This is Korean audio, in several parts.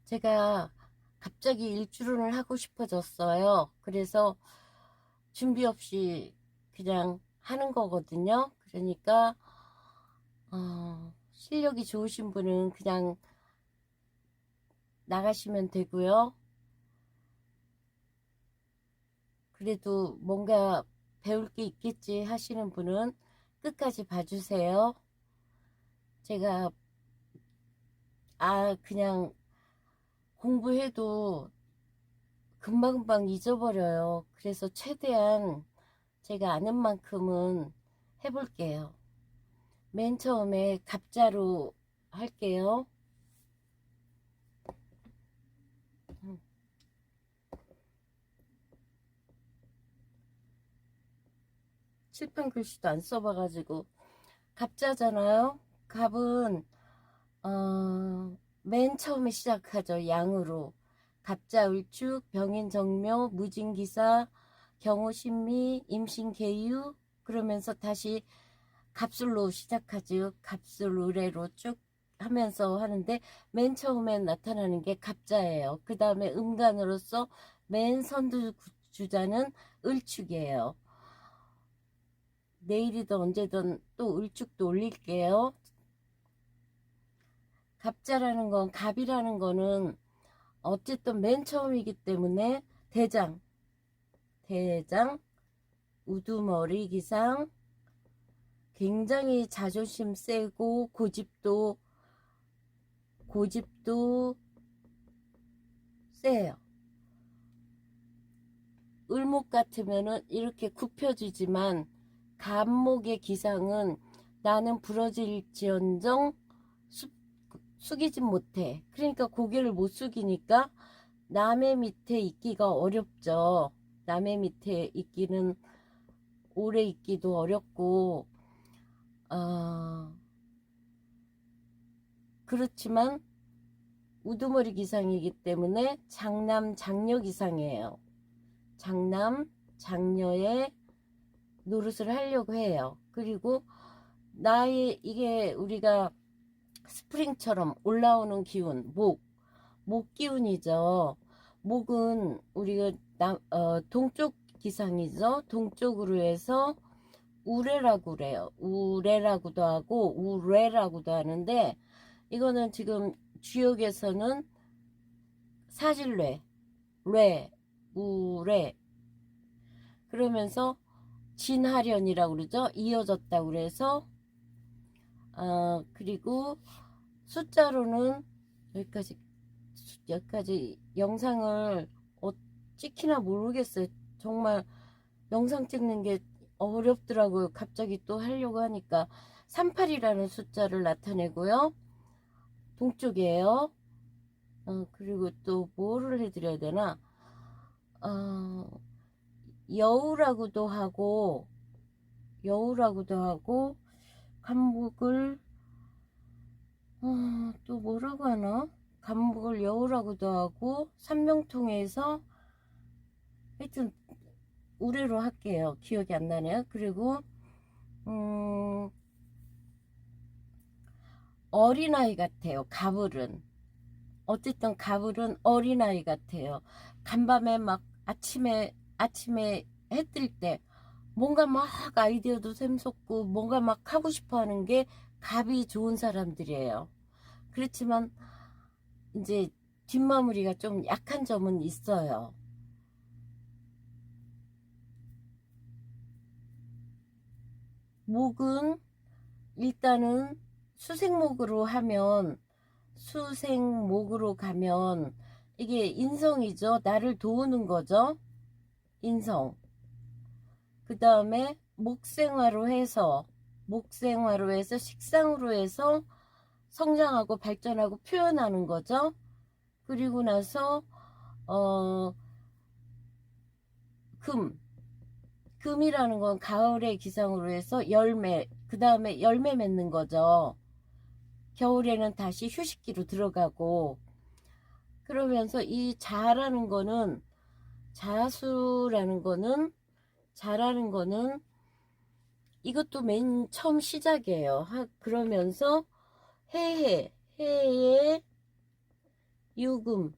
제가 갑자기 일주run을 하고 싶어졌어요. 그래서 준비 없이 그냥 하는 거거든요. 그러니까 실력이 좋으신 분은 그냥 나가시면 되고요. 그래도 뭔가 배울 게 있겠지 하시는 분은 끝까지 봐주세요. 제가 그냥 공부해도 금방금방 잊어버려요. 그래서 최대한 제가 아는 만큼은 해볼게요. 맨 처음에 갑자로 할게요. 칠판 글씨도 안 써봐가지고 갑자잖아요. 갑은 맨 처음에 시작하죠. 양으로 갑자, 을축, 병인, 정묘, 무진기사, 경호신미, 임신계유 그러면서 다시 갑술로 시작하죠. 갑술, 의뢰로 쭉 하면서 하는데 맨 처음에 나타나는 게 갑자예요. 그 다음에 음간으로서 맨 선두주자는 을축이에요. 내일이든 언제든 또 을축도 올릴게요. 갑자라는 건, 갑이라는 거는 어쨌든 맨 처음이기 때문에 대장, 우두머리 기상, 굉장히 자존심 세고 고집도 세요. 을목 같으면은 이렇게 굽혀지지만 갑목의 기상은 나는 부러질지언정 숙이진 못해. 그러니까 고개를 못 숙이니까 남의 밑에 있기가 어렵죠. 남의 밑에 있기는 오래 있기도 어렵고 그렇지만 우두머리 기상이기 때문에 장남 장녀 기상이에요. 장남 장녀의 노릇을 하려고 해요. 그리고 나의 이게 우리가 스프링처럼 올라오는 기운, 목 기운이죠. 목은 우리가 동쪽 기상이죠. 동쪽으로 해서 우레라고 그래요. 우레라고도 하고 우레라고도 하는데 이거는 지금 주역에서는 사질뇌, 우레 그러면서 진하련이라고 그러죠. 이어졌다고 그래서 그리고 숫자로는 여기까지 영상을 찍히나 모르겠어요. 정말 영상 찍는 게 어렵더라고요. 갑자기 또 하려고 하니까 38이라는 숫자를 나타내고요. 동쪽이에요. 그리고 또 뭐를 해드려야 되나? 여우라고도 하고 간목을 또 뭐라고 하나? 간목을 여우라고도 하고 삼명통해서 하여튼 우레로 할게요. 기억이 안 나네요. 그리고 어린아이 같아요. 가불은 어쨌든 가불은 어린아이 같아요. 간밤에 막 아침에 해 뜰 때 뭔가 막 아이디어도 샘솟고 뭔가 막 하고 싶어 하는 게 갑이 좋은 사람들이에요. 그렇지만 이제 뒷마무리가 좀 약한 점은 있어요. 목은 일단은 수생목으로 가면 이게 인성이죠. 나를 도우는 거죠. 인성. 그 다음에 목생화로 해서 식상으로 해서 성장하고 발전하고 표현하는 거죠. 그리고 나서 금이라는 건 가을의 기상으로 해서 열매, 그 다음에 열매 맺는 거죠. 겨울에는 다시 휴식기로 들어가고 그러면서 이 자라는 거는 자라는 거는 이것도 맨 처음 시작이에요. 그러면서 해에 유금,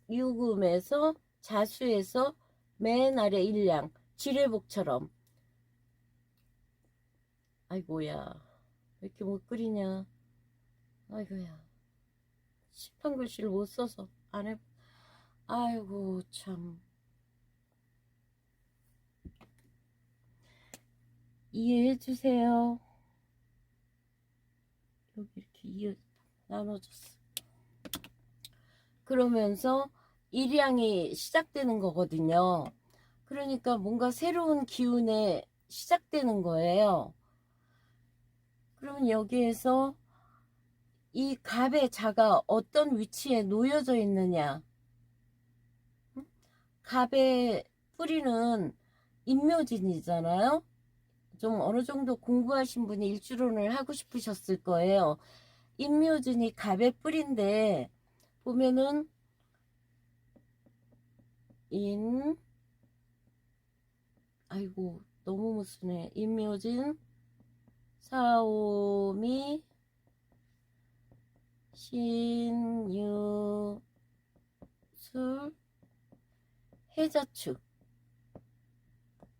유금에서 자수에서 맨 아래 일량, 지뢰복처럼. 아이고야, 왜 이렇게 못 그리냐. 아이고야, 칠판 글씨를 못 써서 안 해. 아이고 참, 이해해 주세요. 여기 이렇게 이해 나눠줬어. 그러면서 일양이 시작되는 거거든요. 그러니까 뭔가 새로운 기운에 시작되는 거예요. 그러면 여기에서 이 갑의 자가 어떤 위치에 놓여져 있느냐. 갑의 뿌리는 인묘진이잖아요. 좀 어느 정도 공부하신 분이 일주론을 하고 싶으셨을 거예요. 인묘진이 갑의 뿌리인데 보면은 아이고 너무 무슨해. 인묘진, 사오미, 신유술, 해자축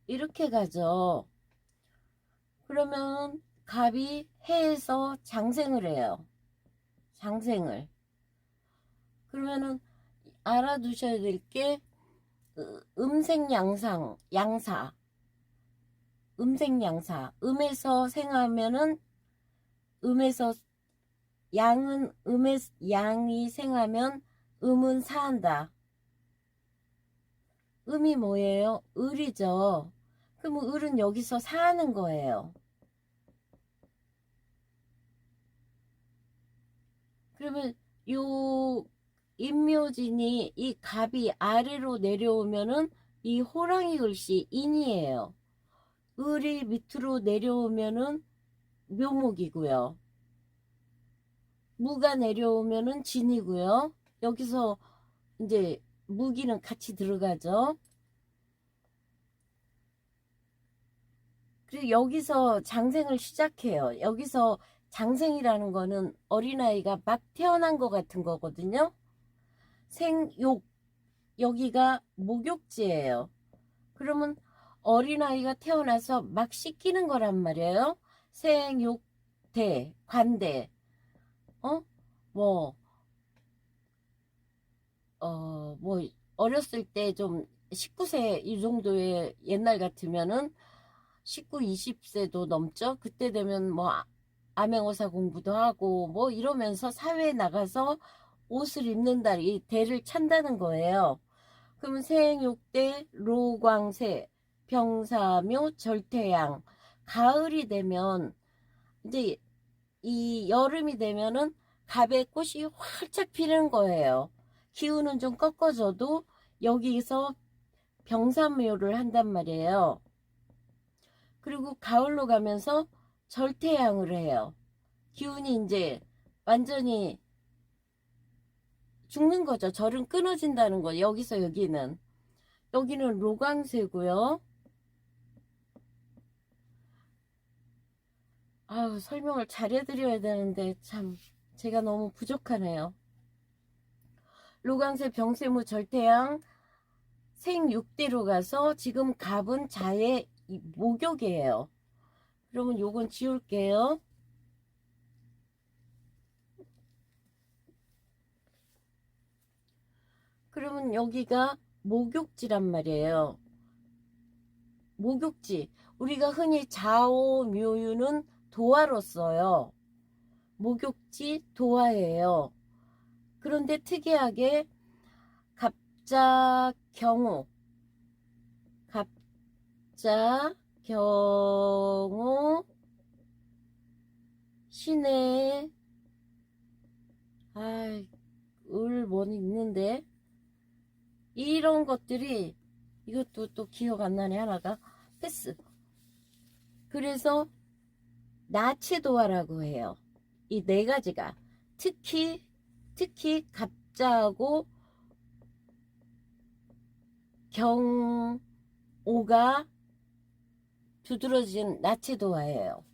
이렇게 가죠. 그러면 갑이 해에서 장생을 해요. 장생을. 그러면은 알아두셔야 될 게 음생양상, 양사, 음생양사. 음에서 생하면은 음에서 양은 음에 양이 생하면 음은 사한다. 음이 뭐예요? 을이죠. 그럼 을은 여기서 사는 거예요. 그러면 요 인묘진이 이 갑이 아래로 내려오면은 이 호랑이 글씨 인이에요. 을이 밑으로 내려오면은 묘목이고요. 무가 내려오면은 진이고요. 여기서 이제 무기는 같이 들어가죠. 그리고 여기서 장생을 시작해요. 여기서 장생이라는 거는 어린아이가 막 태어난 것 같은 거거든요. 생욕, 여기가 목욕지예요. 그러면 어린아이가 태어나서 막 씻기는 거란 말이에요. 생욕대, 관대, 뭐, 뭐, 어렸을 때 좀 19세 이 정도의 옛날 같으면은 19, 20세도 넘죠. 그때 되면 뭐 암행어사 공부도 하고 뭐 이러면서 사회에 나가서 옷을 입는다, 이 대를 찬다는 거예요. 그러면 생육대, 로광새, 병사묘, 절태양. 가을이 되면 이제 이 여름이 되면은 갑의 꽃이 활짝 피는 거예요. 기운은 좀 꺾어져도 여기서 병사묘를 한단 말이에요. 그리고 가을로 가면서 절태양을 해요. 기운이 이제 완전히 죽는 거죠. 절은 끊어진다는 거. 여기서 여기는 로광새고요. 아우, 설명을 잘해드려야 되는데 참 제가 너무 부족하네요. 로광새, 병세무, 절태양, 생육대로 가서 지금 갑은 자의 목욕이에요. 그러면 요건 지울게요. 그러면 여기가 목욕지란 말이에요. 목욕지. 우리가 흔히 자오묘유는 도화로 써요. 목욕지 도화예요. 그런데 특이하게 갑자경호, 갑자경호, 신의 을 있는데 이런 것들이 이것도 또 기억 안 나네 하나가 패스. 그래서 나치도화라고 해요. 이 네 가지가 특히 갑자하고 경오가 두드러진 나치도화예요.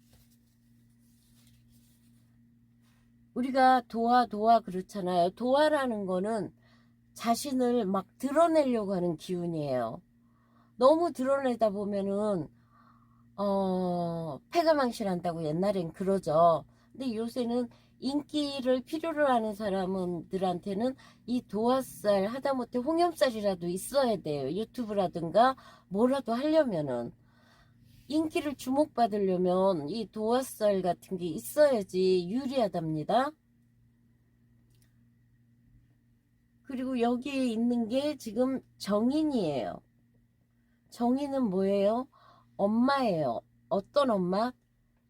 우리가 도화 그렇잖아요. 도화라는 거는 자신을 막 드러내려고 하는 기운이에요. 너무 드러내다 보면은 패가망신한다고 옛날엔 그러죠. 근데 요새는 인기를 필요로 하는 사람들한테는 이 도화살 하다못해 홍염살이라도 있어야 돼요. 유튜브라든가 뭐라도 하려면은 인기를 주목받으려면 이 도화살 같은 게 있어야지 유리하답니다. 그리고 여기에 있는 게 지금 정인이에요. 정인은 뭐예요? 엄마예요. 어떤 엄마?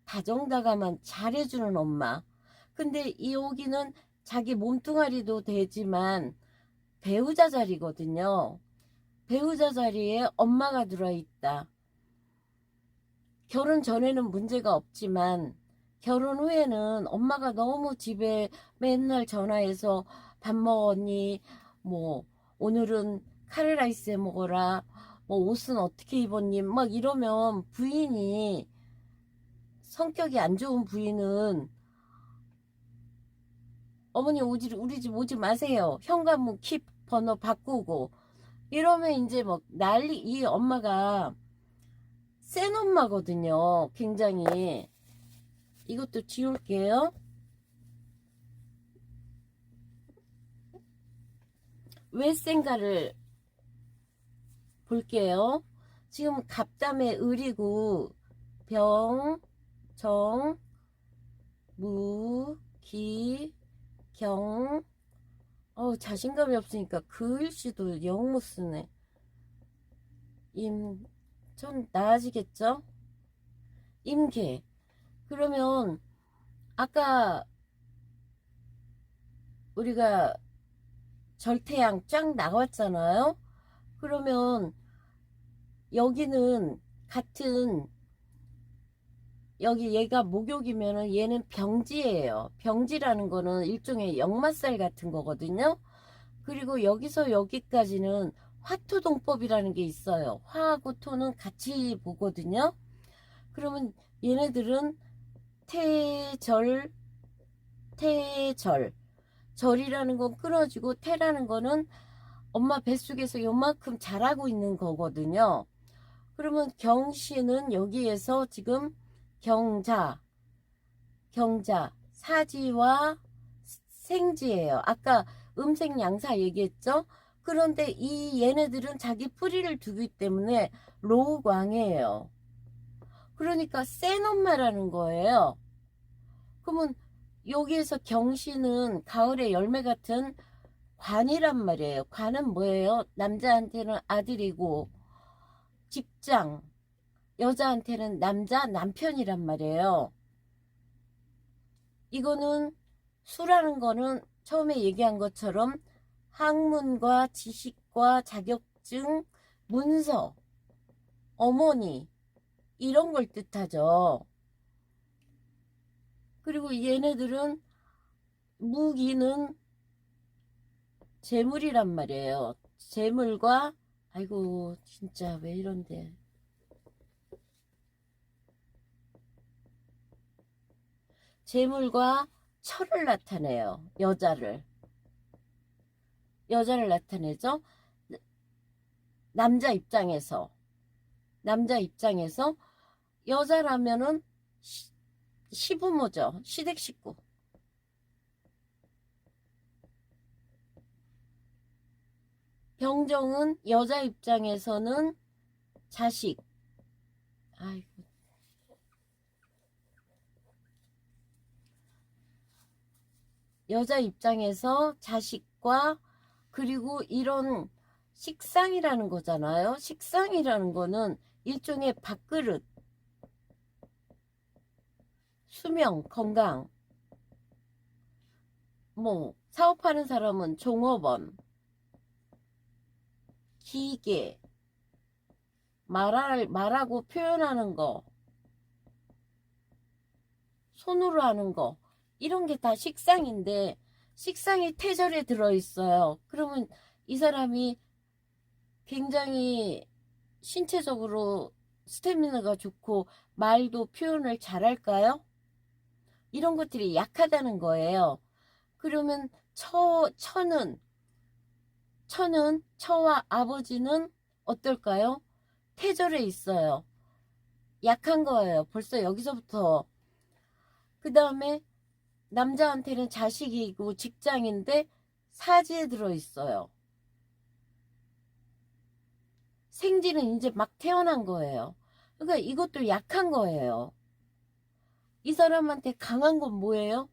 다정다감한 잘해주는 엄마. 근데 이 여기는 자기 몸뚱아리도 되지만 배우자 자리거든요. 배우자 자리에 엄마가 들어있다. 결혼 전에는 문제가 없지만 결혼 후에는 엄마가 너무 집에 맨날 전화해서 밥 먹었니? 뭐 오늘은 카레라이스 해 먹어라. 뭐 옷은 어떻게 입었니? 막 이러면 부인이 성격이 안 좋은 부인은 어머니 우리 집 오지 마세요. 현관문 킵 번호 바꾸고 이러면 이제 뭐 난리 이 엄마가 센 엄마거든요. 굉장히 이것도 지울게요. 왜 센가를 볼게요. 지금 갑담에 을이고 병, 정, 무, 기, 경. 자신감이 없으니까 글씨도 영 못 쓰네. 좀 나아지겠죠? 임계. 그러면 아까 우리가 절태양 쫙 나왔잖아요. 그러면 여기는 같은 여기 얘가 목욕이면은 얘는 병지예요. 병지라는 거는 일종의 역마살 같은 거거든요. 그리고 여기서 여기까지는 화토동법이라는 게 있어요. 화하고 토는 같이 보거든요. 그러면 얘네들은 태절, 태절. 절이라는 건 끊어지고 태라는 거는 엄마 뱃속에서 요만큼 자라고 있는 거거든요. 그러면 경씨는 여기에서 지금 경자, 사지와 생지예요. 아까 음생양사 얘기했죠? 그런데 이 얘네들은 자기 뿌리를 두기 때문에 로광이에요. 그러니까 센 엄마라는 거예요. 그러면 여기에서 경씨는 가을의 열매 같은 관이란 말이에요. 관은 뭐예요? 남자한테는 아들이고 직장, 여자한테는 남편이란 말이에요. 이거는 수라는 거는 처음에 얘기한 것처럼 학문과 지식과 자격증, 문서, 어머니 이런 걸 뜻하죠. 그리고 얘네들은 무기는 재물이란 말이에요. 재물과 아이고 진짜 왜 이런데 재물과 철을 나타내요. 여자를 나타내죠. 남자 입장에서 여자라면은 시부모죠. 시댁 식구. 병정은 여자 입장에서는 자식. 아이고. 여자 입장에서 자식과 그리고 이런 식상이라는 거잖아요. 식상이라는 거는 일종의 밥그릇, 수명, 건강. 뭐 사업하는 사람은 종업원, 기계, 말하고 표현하는 거, 손으로 하는 거 이런 게 다 식상인데 식상이 태절에 들어있어요. 그러면 이 사람이 굉장히 신체적으로 스태미나가 좋고 말도 표현을 잘할까요? 이런 것들이 약하다는 거예요. 그러면 처와 아버지는 어떨까요? 태절에 있어요. 약한 거예요. 벌써 여기서부터. 그 다음에 남자한테는 자식이고 직장인데 사지에 들어있어요. 생지는 이제 막 태어난 거예요. 그러니까 이것도 약한 거예요. 이 사람한테 강한 건 뭐예요?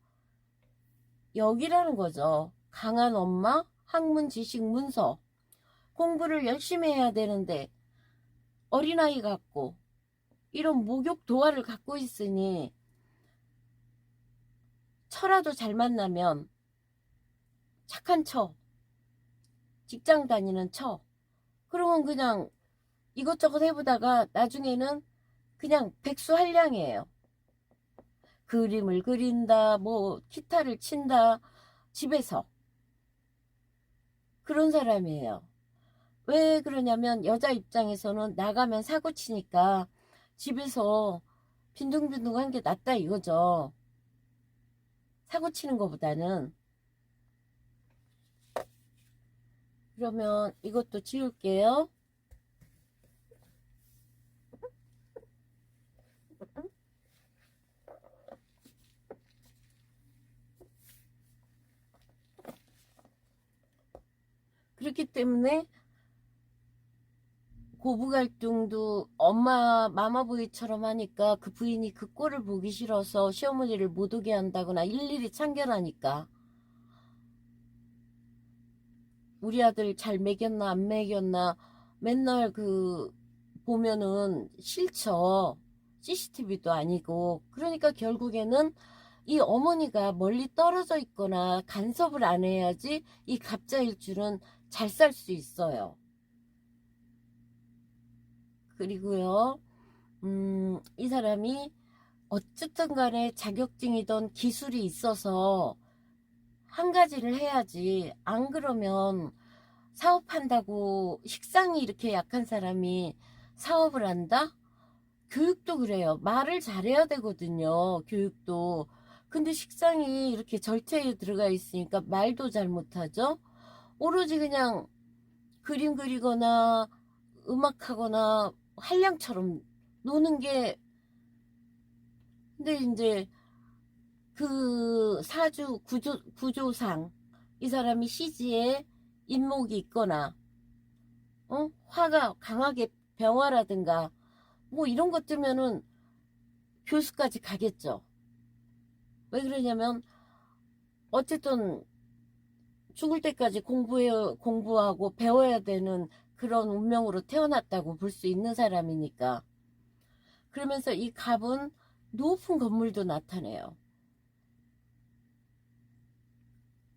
여기라는 거죠. 강한 엄마, 학문, 지식, 문서. 공부를 열심히 해야 되는데 어린아이 같고 이런 목욕 도화를 갖고 있으니 처라도 잘 만나면 착한 처, 직장 다니는 처. 그러면 그냥 이것저것 해보다가 나중에는 그냥 백수한량이에요. 그림을 그린다, 뭐 기타를 친다, 집에서. 그런 사람이에요. 왜 그러냐면 여자 입장에서는 나가면 사고 치니까 집에서 빈둥빈둥한 게 낫다 이거죠. 사고 치는 것보다는. 그러면 이것도 지울게요. 그렇기 때문에 고부 갈등도 엄마 마마보이처럼 하니까 그 부인이 그 꼴을 보기 싫어서 시어머니를 못 오게 한다거나 일일이 참견하니까 우리 아들 잘 먹였나 안 먹였나 맨날 그 보면은 싫죠. CCTV도 아니고. 그러니까 결국에는 이 어머니가 멀리 떨어져 있거나 간섭을 안 해야지 이 갑자일주는 잘 살 수 있어요. 그리고요, 이 사람이 어쨌든 간에 자격증이든 기술이 있어서 한 가지를 해야지. 안 그러면 사업한다고 식상이 이렇게 약한 사람이 사업을 한다? 교육도 그래요. 말을 잘해야 되거든요. 교육도. 근데 식상이 이렇게 절체에 들어가 있으니까 말도 잘 못하죠. 오로지 그냥 그림 그리거나 음악하거나 한량처럼 노는 게. 근데 이제 그 사주 구조상 이 사람이 시지에 인목이 있거나 화가 강하게 병화라든가 뭐 이런 것 뜨면은 교수까지 가겠죠. 왜 그러냐면 어쨌든 죽을 때까지 공부하고 배워야 되는 그런 운명으로 태어났다고 볼 수 있는 사람이니까. 그러면서 이 갑은 높은 건물도 나타내요.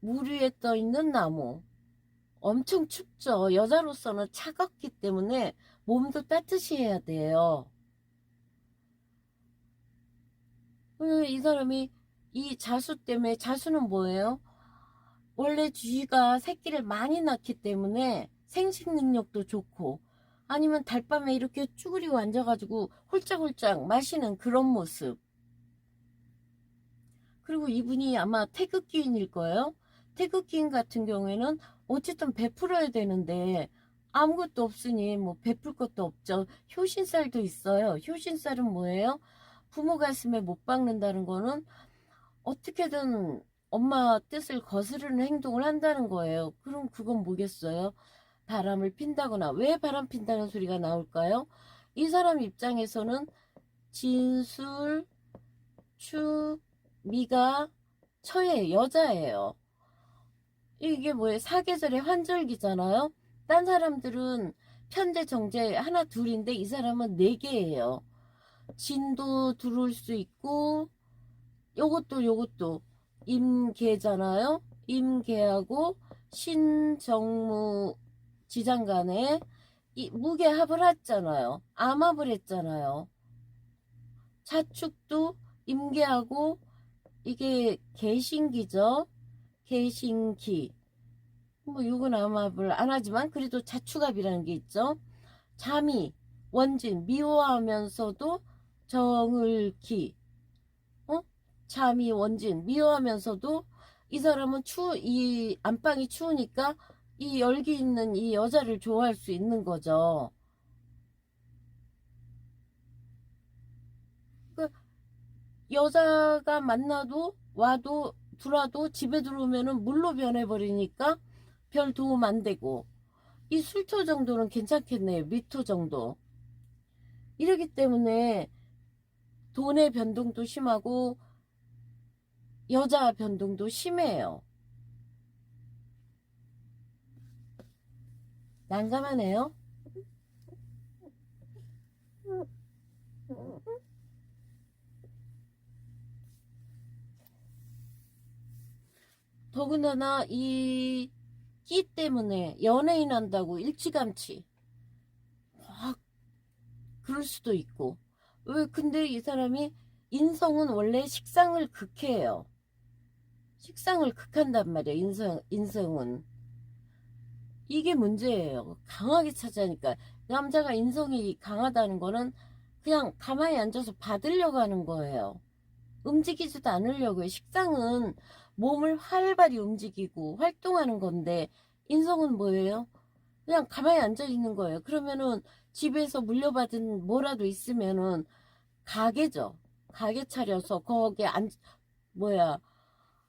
물 위에 떠 있는 나무. 엄청 춥죠. 여자로서는 차갑기 때문에 몸도 따뜻히 해야 돼요. 이 사람이 이 자수 때문에, 자수는 뭐예요? 원래 쥐가 새끼를 많이 낳기 때문에 생식 능력도 좋고, 아니면 달밤에 이렇게 쭈그리고 앉아가지고 홀짝홀짝 마시는 그런 모습. 그리고 이분이 아마 태극기인일 거예요. 태극기인 같은 경우에는 어쨌든 베풀어야 되는데 아무것도 없으니 뭐 베풀 것도 없죠. 효신살도 있어요. 효신살은 뭐예요? 부모 가슴에 못 박는다는 거는 어떻게든 엄마 뜻을 거스르는 행동을 한다는 거예요. 그럼 그건 뭐겠어요? 바람을 핀다거나. 왜 바람 핀다는 소리가 나올까요? 이 사람 입장에서는 진술, 추, 미가, 처의 여자예요. 이게 뭐예요? 사계절의 환절기잖아요. 딴 사람들은 편제, 정제 하나 둘인데 이 사람은 네 개예요. 진도 들어올 수 있고 요것도 임계잖아요. 임계하고 신정무 지장간에 이 무게합을 했잖아요. 암합을 했잖아요. 자축도 임계하고 이게 개신기죠. 개신기. 뭐 요건 암합을 안 하지만 그래도 자축합이라는 게 있죠. 잠이 원진 미워하면서도 정을기. 어? 잠이 원진 미워하면서도 이 사람은 이 안방이 추우니까 이 열기 있는 이 여자를 좋아할 수 있는 거죠. 그 여자가 만나도 와도 들어와도 집에 들어오면은 물로 변해버리니까 별 도움 안 되고, 이 술토 정도는 괜찮겠네요. 미토 정도. 이러기 때문에 돈의 변동도 심하고 여자 변동도 심해요. 난감하네요. 더군다나 이 끼 때문에 연예인 한다고 일찌감치 확 그럴 수도 있고. 왜 근데 이 사람이 인성은 원래 식상을 극해요. 식상을 극한단 말이에요. 인성은. 이게 문제예요. 강하게 차지하니까. 남자가 인성이 강하다는 거는 그냥 가만히 앉아서 받으려고 하는 거예요. 움직이지도 않으려고요. 식상은 몸을 활발히 움직이고 활동하는 건데, 인성은 뭐예요? 그냥 가만히 앉아 있는 거예요. 그러면은 집에서 물려받은 뭐라도 있으면은 가게죠. 가게 차려서 거기에 뭐야,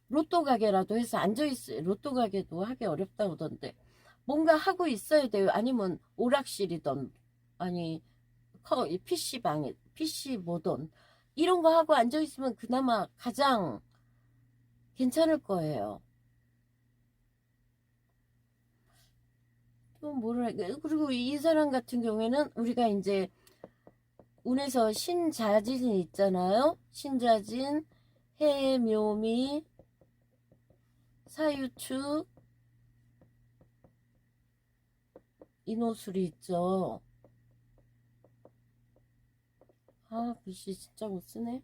로또 가게라도 해서 앉아 있어요. 로또 가게도 하기 어렵다고 하던데. 뭔가 하고 있어야 돼요. 아니면 오락실이던, 아니, PC방에, PC 뭐든, 이런 거 하고 앉아 있으면 그나마 가장 괜찮을 거예요. 또 뭐랄, 그리고 이 사람 같은 경우에는 우리가 이제 운에서 신자진이 있잖아요. 신자진, 해묘미, 사유축, 인호술이 있죠. 아, 글씨 진짜 못 쓰네.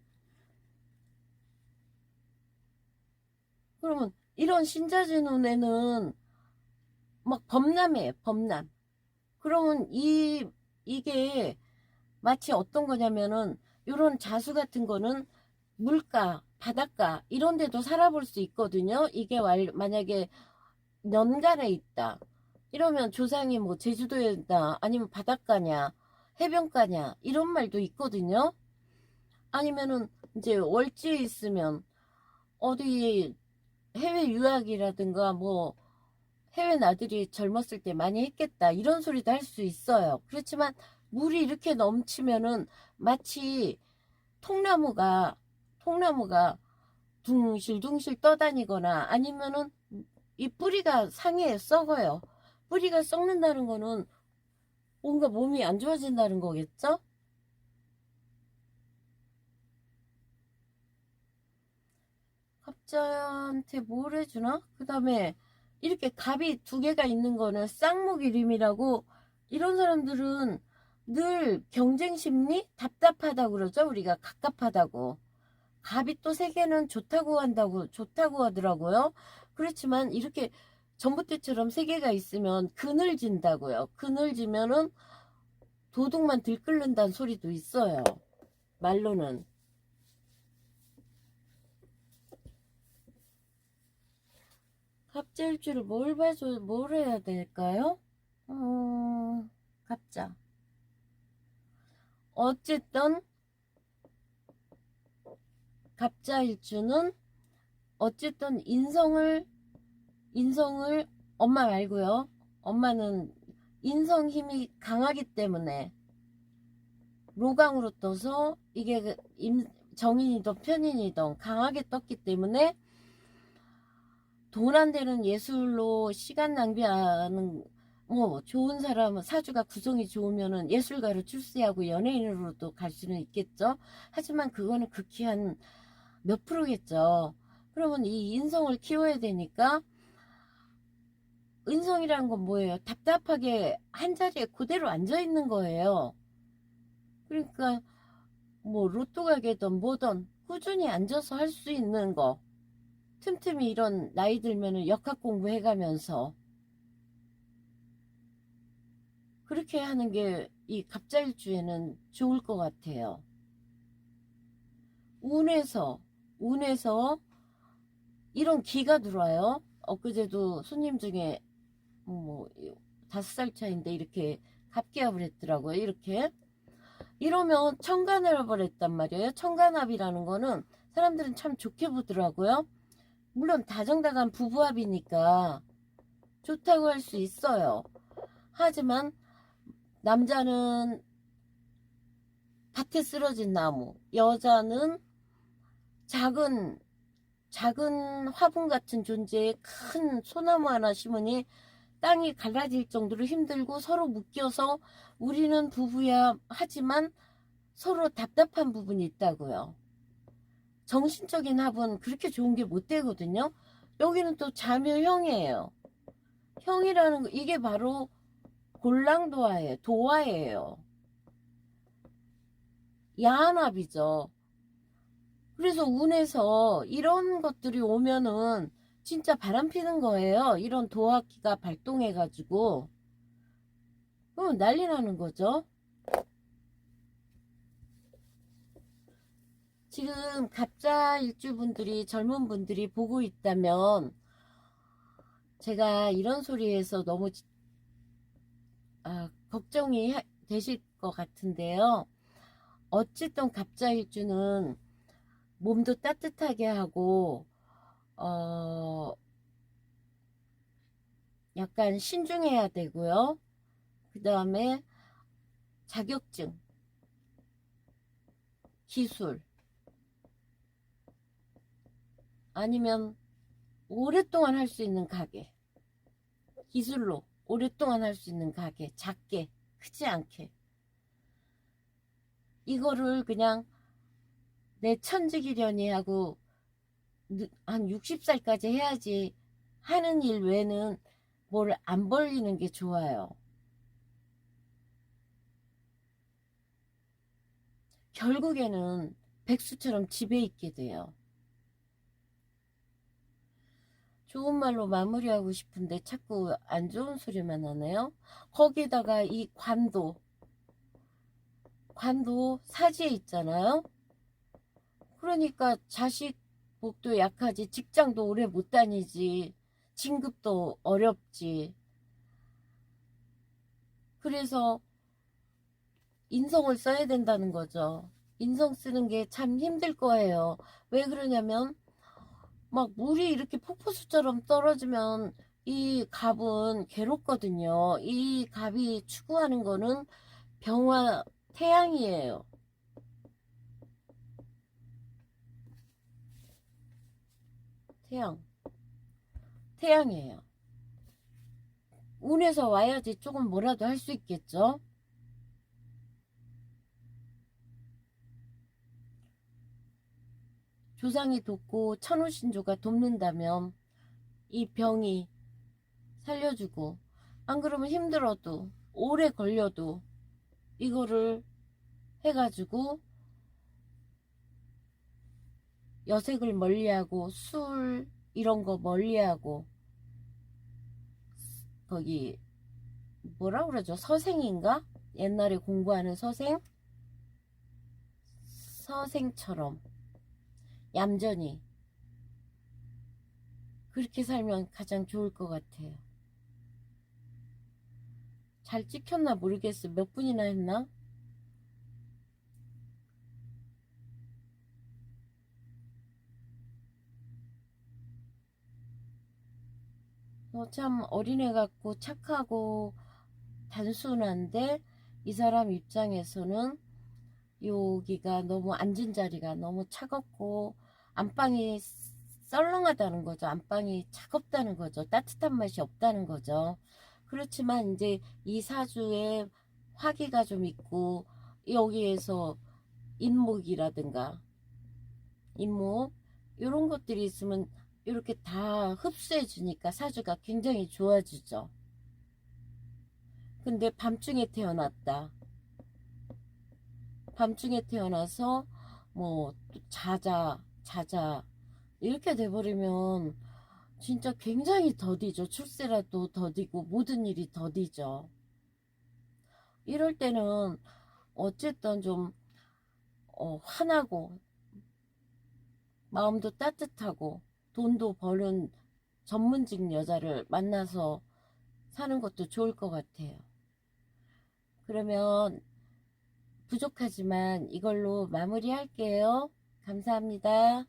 그러면 이런 신자진 운에는 막 범람이에요, 범람. 그러면 이게 마치 어떤 거냐면은, 요런 자수 같은 거는 물가, 바닷가 이런 데도 살아볼 수 있거든요. 이게 만약에 연간에 있다 이러면 조상이 뭐 제주도에 있다 아니면 바닷가냐 해변가냐 이런 말도 있거든요. 아니면은 이제 월지에 있으면 어디 해외 유학이라든가 뭐 해외 나들이 젊었을 때 많이 했겠다 이런 소리도 할 수 있어요. 그렇지만 물이 이렇게 넘치면은 마치 통나무가 둥실둥실 떠다니거나 아니면은 이 뿌리가 상해 썩어요. 뿌리가 썩는다는 거는 뭔가 몸이 안 좋아진다는 거겠죠? 갑자한테 뭘 해주나? 그 다음에 이렇게 갑이 두 개가 있는 거는 쌍목이림이라고. 이런 사람들은 늘 경쟁 심리? 답답하다고 그러죠? 우리가 갑갑하다고. 갑이 또 세 개는 좋다고 하더라고요. 그렇지만 이렇게 전봇대처럼 세 개가 있으면 그늘진다고요. 그늘지면은 도둑만 들끓는다는 소리도 있어요. 말로는. 갑자일주를 뭘 해야 될까요? 갑자. 어쨌든 갑자일주는 어쨌든 인성을 엄마 말고요. 엄마는 인성 힘이 강하기 때문에 로강으로 떠서 이게 정인이든 편인이든 강하게 떴기 때문에 돈 안 되는 예술로 시간 낭비하는, 뭐 좋은 사람은 사주가 구성이 좋으면은 예술가로 출세하고 연예인으로도 갈 수는 있겠죠. 하지만 그거는 극히 한 몇 프로겠죠. 그러면 이 인성을 키워야 되니까, 인성이라는 건 뭐예요? 답답하게 한 자리에 그대로 앉아 있는 거예요. 그러니까 뭐 로또 가게든 뭐든 꾸준히 앉아서 할 수 있는 거, 틈틈이 이런 나이 들면은 역학 공부해가면서 그렇게 하는 게 이 갑자일주에는 좋을 것 같아요. 운에서 운에서 이런 기가 들어와요. 엊그제도 손님 중에 뭐 5살 차인데 이렇게 갑기합을 했더라고요. 이렇게 이러면 천간합을 했단 말이에요. 천간합이라는 거는 사람들은 참 좋게 보더라고요. 물론 다정다감 부부합이니까 좋다고 할 수 있어요. 하지만 남자는 밭에 쓰러진 나무, 여자는 작은 화분 같은 존재의 큰 소나무 하나 심으니 땅이 갈라질 정도로 힘들고 서로 묶여서 우리는 부부야 하지만 서로 답답한 부분이 있다고요. 정신적인 합은 그렇게 좋은 게 못 되거든요. 여기는 또 자묘형이에요. 형이라는 거 이게 바로 골랑도화예요. 도화예요. 야한합이죠. 그래서 운에서 이런 것들이 오면은 진짜 바람 피는 거예요. 이런 도화기가 발동해가지고 난리 나는 거죠. 지금 갑자 일주분들이 젊은 분들이 보고 있다면 제가 이런 소리에서 너무 걱정이 되실 것 같은데요. 어쨌든 갑자 일주는 몸도 따뜻하게 하고 약간 신중해야 되고요. 그 다음에 자격증, 기술 아니면 오랫동안 할 수 있는 가게, 기술로 오랫동안 할 수 있는 가게, 작게 크지 않게 이거를 그냥 내 천직이려니 하고 한 60살까지 해야지 하는 일 외에는 뭘 안 벌리는 게 좋아요. 결국에는 백수처럼 집에 있게 돼요. 좋은 말로 마무리하고 싶은데 자꾸 안 좋은 소리만 하네요. 거기다가 이 관도 사지에 있잖아요. 그러니까 자식 복도 약하지, 직장도 오래 못 다니지, 진급도 어렵지. 그래서 인성을 써야 된다는 거죠. 인성 쓰는 게 참 힘들 거예요. 왜 그러냐면 막 물이 이렇게 폭포수처럼 떨어지면 이 갑은 괴롭거든요. 이 갑이 추구하는 거는 병화 태양이에요. 태양. 태양이에요. 운에서 와야지 조금 뭐라도 할 수 있겠죠. 조상이 돕고 천우신조가 돕는다면 이 병이 살려주고, 안 그러면 힘들어도 오래 걸려도 이거를 해가지고 여색을 멀리하고 술 이런 거 멀리하고, 거기 뭐라 그러죠? 서생인가? 옛날에 공부하는 서생처럼 얌전히 그렇게 살면 가장 좋을 것 같아요. 잘 찍혔나 모르겠어. 몇 분이나 했나? 참 어린애 같고 착하고 단순한데 이 사람 입장에서는 여기가 너무 앉은 자리가 너무 차갑고 안방이 썰렁하다는 거죠. 안방이 차갑다는 거죠. 따뜻한 맛이 없다는 거죠. 그렇지만 이제 이 사주에 화기가 좀 있고 여기에서 인목이라든가 인목 이런 것들이 있으면 이렇게 다 흡수해 주니까 사주가 굉장히 좋아지죠. 근데 밤중에 태어났다. 밤중에 태어나서 뭐 자자 이렇게 돼버리면 진짜 굉장히 더디죠. 출세라도 더디고 모든 일이 더디죠. 이럴 때는 어쨌든 좀 화나고 마음도 따뜻하고 돈도 버는 전문직 여자를 만나서 사는 것도 좋을 것 같아요. 그러면 부족하지만 이걸로 마무리할게요. 감사합니다.